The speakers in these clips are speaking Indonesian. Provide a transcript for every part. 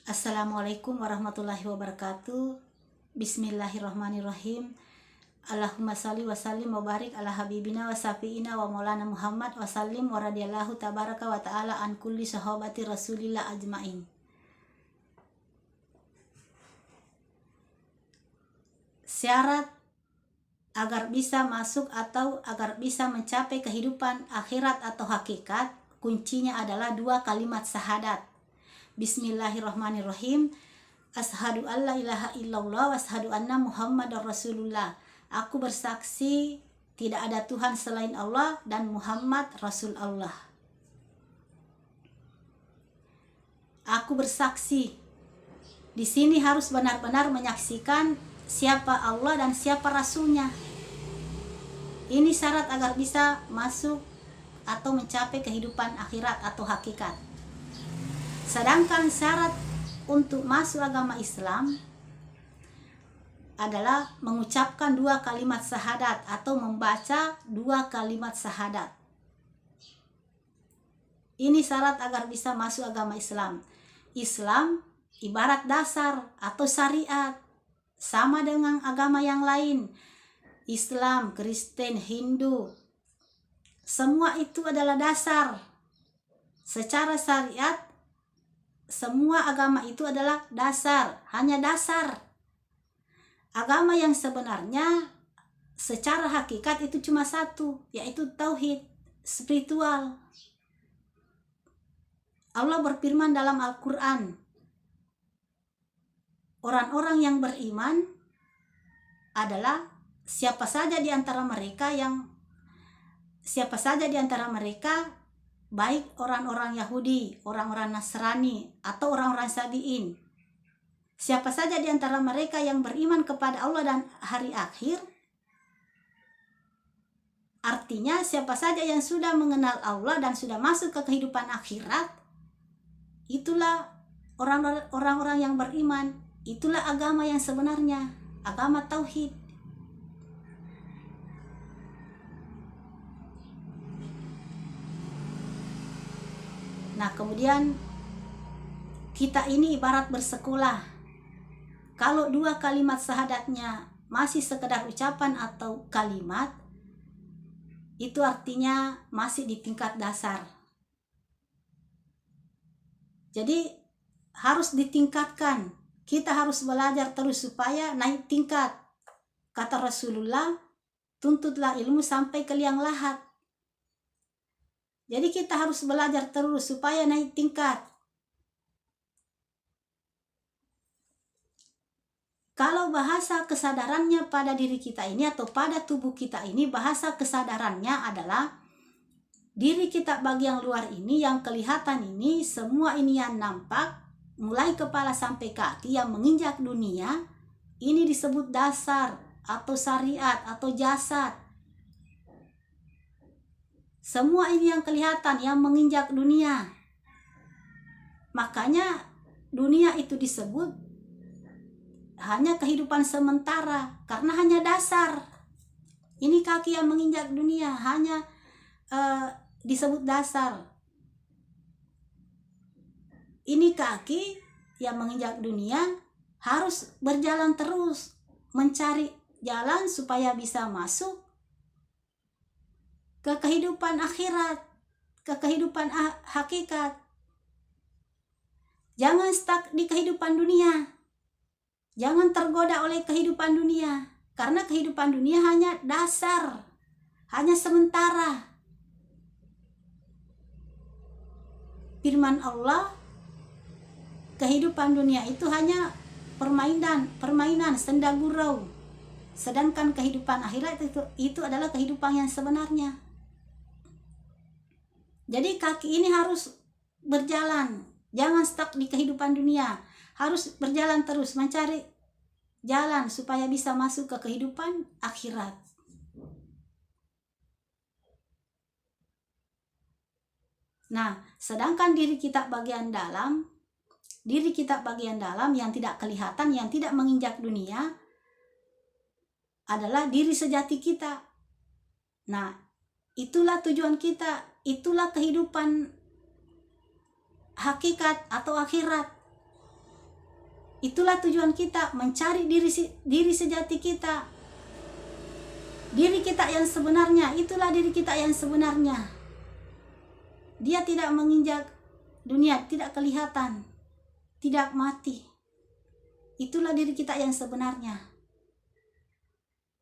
Assalamualaikum warahmatullahi wabarakatuh. Bismillahirrahmanirrahim. Allahumma salli wa sallim wa barik ala habibina wa safiina wa maulana Muhammad wa sallim wa radiyallahu tabaraka wa ta'ala an kulli sahabati rasulillah ajmain. Syarat agar bisa masuk atau agar bisa mencapai kehidupan akhirat atau hakikat, kuncinya adalah dua kalimat syahadat. Bismillahirrahmanirrahim. Ashadu an la ilaha illallah wa ashadu anna muhammadar rasulullah. Aku bersaksi tidak ada Tuhan selain Allah dan Muhammad Rasul Allah. Aku bersaksi. Di sini harus benar-benar menyaksikan siapa Allah dan siapa Rasulnya. Ini syarat agar bisa masuk atau mencapai kehidupan akhirat atau hakikat. Sedangkan syarat untuk masuk agama Islam adalah mengucapkan dua kalimat syahadat atau membaca dua kalimat syahadat. Ini syarat agar bisa masuk agama Islam. Islam ibarat dasar atau syariat, sama dengan agama yang lain. Islam, Kristen, Hindu, semua itu adalah dasar. Secara syariat, semua agama itu adalah dasar, hanya dasar. Agama yang sebenarnya secara hakikat itu cuma satu, yaitu tauhid spiritual. Allah berfirman dalam Al-Quran, orang-orang yang beriman adalah siapa saja di antara mereka, baik orang-orang Yahudi, orang-orang Nasrani, atau orang-orang Sabi'in. Siapa saja di antara mereka yang beriman kepada Allah dan hari akhir, artinya siapa saja yang sudah mengenal Allah dan sudah masuk ke kehidupan akhirat, itulah orang-orang yang beriman. Itulah agama yang sebenarnya, agama tauhid. Nah, kemudian kita ini ibarat bersekolah. Kalau dua kalimat syahadatnya masih sekedar ucapan atau kalimat, itu artinya masih di tingkat dasar. Jadi harus ditingkatkan. Kita harus belajar terus supaya naik tingkat. Kata Rasulullah, tuntutlah ilmu sampai ke liang lahat. Jadi kita harus belajar terus supaya naik tingkat. Kalau bahasa kesadarannya pada diri kita ini atau pada tubuh kita ini, bahasa kesadarannya adalah diri kita bagian luar ini yang kelihatan ini, semua ini yang nampak, mulai kepala sampai kaki yang menginjak dunia, ini disebut dasar atau syariat atau jasad. Semua ini yang kelihatan, yang menginjak dunia. Makanya dunia itu disebut hanya kehidupan sementara, karena hanya dasar. Ini kaki yang menginjak dunia, hanya disebut dasar. Ini kaki yang menginjak dunia harus berjalan terus, mencari jalan supaya bisa masuk ke kehidupan akhirat, ke kehidupan hakikat. Jangan stuck di kehidupan dunia. Jangan tergoda oleh kehidupan dunia. Karena kehidupan dunia hanya dasar, hanya sementara. Firman Allah, kehidupan dunia itu hanya permainan senda gurau. Sedangkan kehidupan akhirat itu adalah kehidupan yang sebenarnya. Jadi kaki ini harus berjalan, jangan stuck di kehidupan dunia, harus berjalan terus mencari jalan supaya bisa masuk ke kehidupan akhirat. Nah, sedangkan diri kita bagian dalam yang tidak kelihatan, yang tidak menginjak dunia adalah diri sejati kita. Nah, itulah tujuan kita, itulah kehidupan hakikat atau akhirat. Itulah tujuan kita, mencari diri sejati kita. Diri kita yang sebenarnya, itulah diri kita yang sebenarnya. Dia tidak menginjak dunia, tidak kelihatan, tidak mati. Itulah diri kita yang sebenarnya.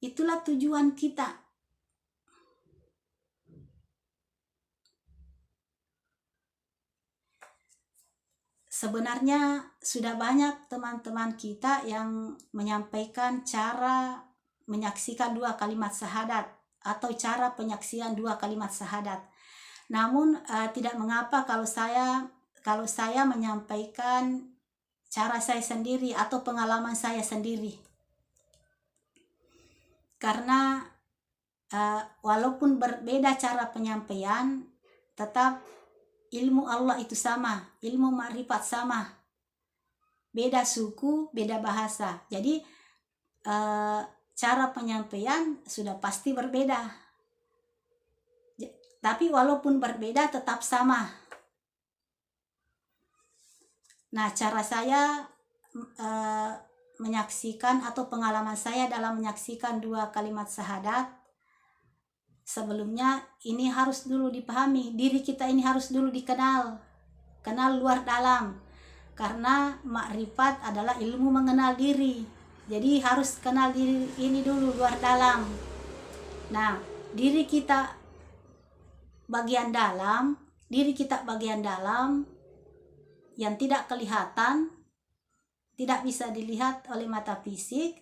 Itulah tujuan kita. Sebenarnya sudah banyak teman-teman kita yang menyampaikan cara menyaksikan 2 kalimat syahadat atau cara penyaksian 2 kalimat syahadat. Namun tidak mengapa kalau saya menyampaikan cara saya sendiri atau pengalaman saya sendiri. Karena walaupun berbeda cara penyampaian, tetap ilmu Allah itu sama, ilmu makrifat sama. Beda suku, beda bahasa. Jadi cara penyampaian sudah pasti berbeda. Tapi walaupun berbeda tetap sama. Nah, cara saya menyaksikan atau pengalaman saya dalam menyaksikan 2 kalimat syahadat, sebelumnya ini harus dulu dipahami, diri kita ini harus dulu dikenal, kenal luar dalam. Karena makrifat adalah ilmu mengenal diri. Jadi harus kenal diri ini dulu luar dalam. Nah, diri kita bagian dalam yang tidak kelihatan, tidak bisa dilihat oleh mata fisik,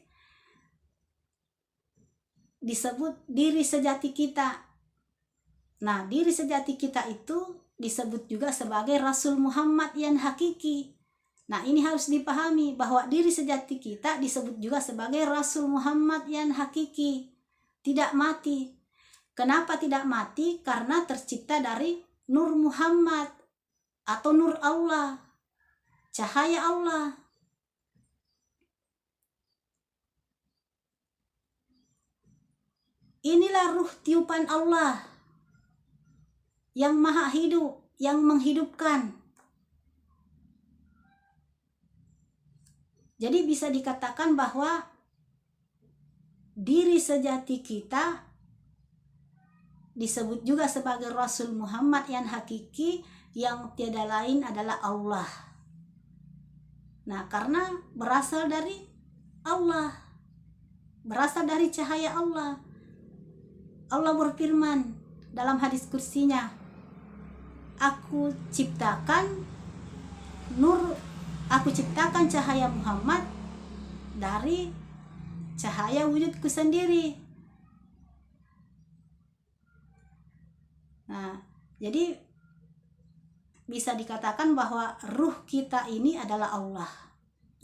disebut diri sejati kita. Nah, diri sejati kita itu disebut juga sebagai Rasul Muhammad yang hakiki. Nah, ini harus dipahami bahwa diri sejati kita disebut juga sebagai Rasul Muhammad yang hakiki, tidak mati. Kenapa tidak mati? Karena tercipta dari Nur Muhammad atau Nur Allah, cahaya Allah. Inilah ruh tiupan Allah yang maha hidup, yang menghidupkan. Jadi bisa dikatakan bahwa diri sejati kita disebut juga sebagai Rasul Muhammad yang hakiki, yang tiada lain adalah Allah. Nah, karena berasal dari Allah, berasal dari cahaya Allah. Allah berfirman dalam hadis kursinya, aku ciptakan cahaya Muhammad dari cahaya wujudku sendiri. Nah, jadi bisa dikatakan bahwa ruh kita ini adalah Allah.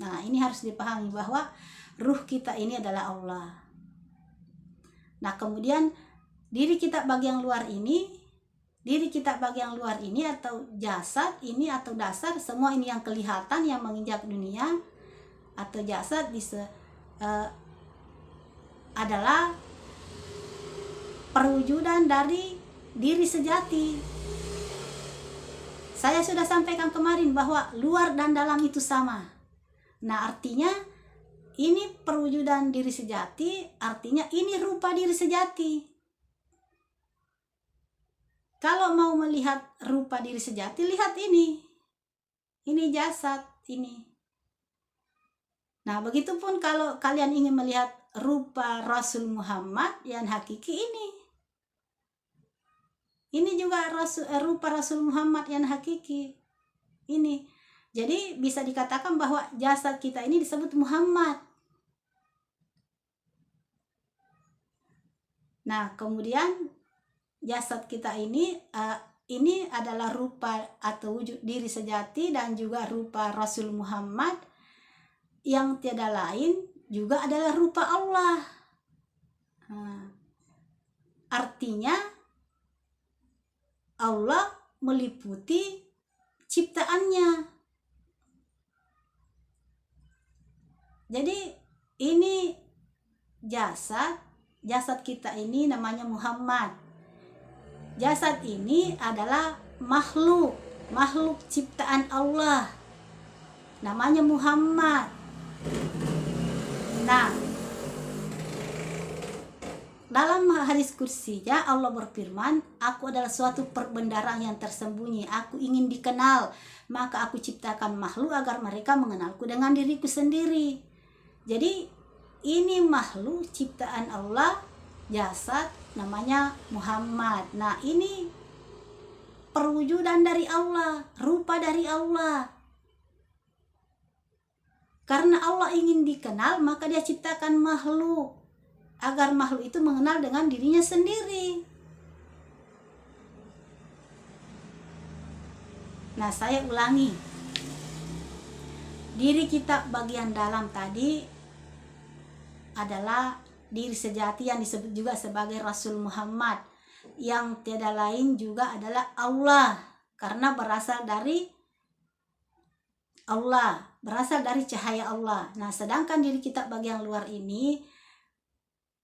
Nah, ini harus dipahami bahwa ruh kita ini adalah Allah. Nah, kemudian diri kita bagian luar ini atau jasad ini atau dasar, semua ini yang kelihatan, yang menginjak dunia atau jasad adalah perwujudan dari diri sejati. Saya sudah sampaikan kemarin bahwa luar dan dalam itu sama. Nah, artinya ini perwujudan diri sejati, artinya ini rupa diri sejati. Kalau mau melihat rupa diri sejati, lihat ini. Ini jasad ini. Nah, begitupun kalau kalian ingin melihat rupa Rasul Muhammad yang hakiki ini. Ini juga rupa Rasul Muhammad yang hakiki. Ini. Jadi bisa dikatakan bahwa jasad kita ini disebut Muhammad. Nah, kemudian jasad kita ini adalah rupa atau wujud diri sejati dan juga rupa Rasul Muhammad yang tiada lain juga adalah rupa Allah. Artinya Allah meliputi ciptaannya. Jadi ini jasad kita ini namanya Muhammad. Jasad ini adalah makhluk ciptaan Allah. Namanya Muhammad. Nah, dalam hadis kursinya Allah berfirman, aku adalah suatu perbendaharaan yang tersembunyi, aku ingin dikenal, maka aku ciptakan makhluk agar mereka mengenalku dengan diriku sendiri. Jadi ini makhluk ciptaan Allah, jasad namanya Muhammad. Nah, ini perwujudan dari Allah, rupa dari Allah. Karena Allah ingin dikenal, maka dia ciptakan makhluk agar makhluk itu mengenal dengan dirinya sendiri. Nah, saya ulangi. Diri kita bagian dalam tadi adalah diri sejati yang disebut juga sebagai Rasul Muhammad, yang tiada lain juga adalah Allah, karena berasal dari Allah, berasal dari cahaya Allah. Nah, sedangkan diri kita bagian luar ini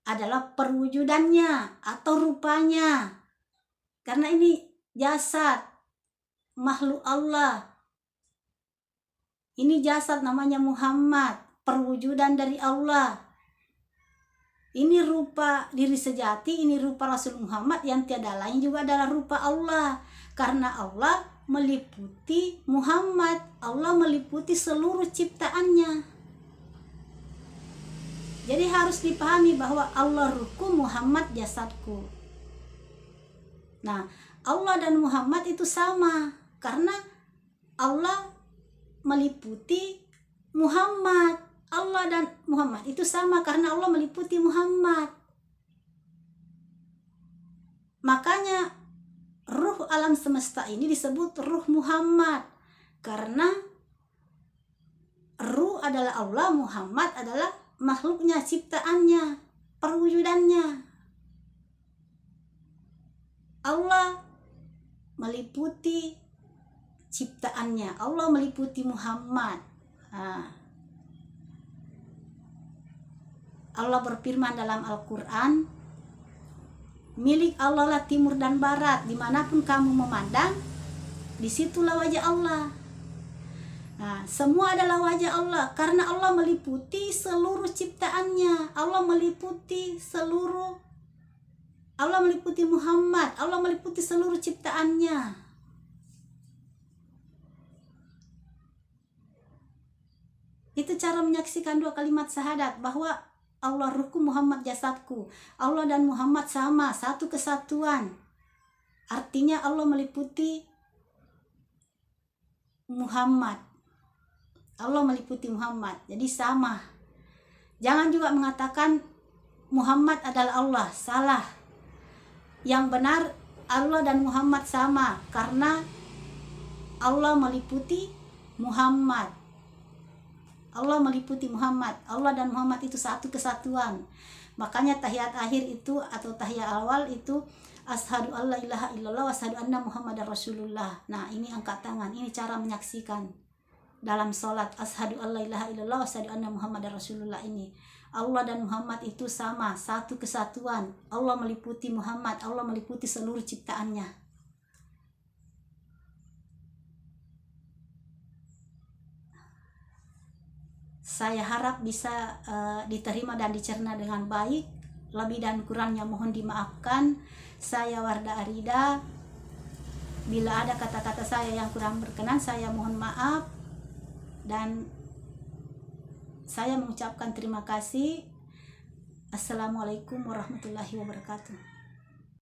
adalah perwujudannya atau rupanya, karena ini jasad makhluk Allah. Ini jasad namanya Muhammad, perwujudan dari Allah. Ini rupa diri sejati, ini rupa Rasul Muhammad yang tiada lain juga adalah rupa Allah, karena Allah meliputi Muhammad, Allah meliputi seluruh ciptaannya. Jadi harus dipahami bahwa Allah ruhku, Muhammad jasadku. Nah, Allah dan Muhammad itu sama, karena Allah meliputi Muhammad. Allah dan Muhammad itu sama karena Allah meliputi Muhammad. Makanya ruh alam semesta ini disebut ruh Muhammad, karena ruh adalah Allah, Muhammad adalah makhluknya, ciptaannya, perwujudannya. Allah meliputi ciptaannya, Allah meliputi Muhammad. Allah berfirman dalam Al-Quran, milik Allah lah timur dan barat, dimanapun kamu memandang, disitulah wajah Allah. Nah, semua adalah wajah Allah karena Allah meliputi seluruh ciptaannya. Allah meliputi Muhammad, Allah meliputi seluruh ciptaannya. Itu cara menyaksikan dua kalimat syahadat, bahwa Allah ruhku, Muhammad jasadku. Allah dan Muhammad sama, satu kesatuan. Artinya Allah meliputi Muhammad. Allah meliputi Muhammad, jadi sama. Jangan juga mengatakan Muhammad adalah Allah, salah. Yang benar Allah dan Muhammad sama, karena Allah meliputi Muhammad. Allah meliputi Muhammad, Allah dan Muhammad itu satu kesatuan. Makanya tahiyat akhir itu atau tahiyat awal itu asyhadu alla ilaha illallah wa asyhadu anna muhammadar rasulullah. Nah, ini angkat tangan, ini cara menyaksikan dalam sholat, asyhadu alla ilaha illallah wa asyhadu anna muhammadar rasulullah. Ini Allah dan Muhammad itu sama, satu kesatuan. Allah meliputi Muhammad, Allah meliputi seluruh ciptaannya. Saya harap bisa diterima dan dicerna dengan baik. Lebih dan kurangnya mohon dimaafkan. Saya Wardah Arida. Bila ada kata-kata saya yang kurang berkenan, saya mohon maaf. Dan saya mengucapkan terima kasih. Assalamualaikum warahmatullahi wabarakatuh.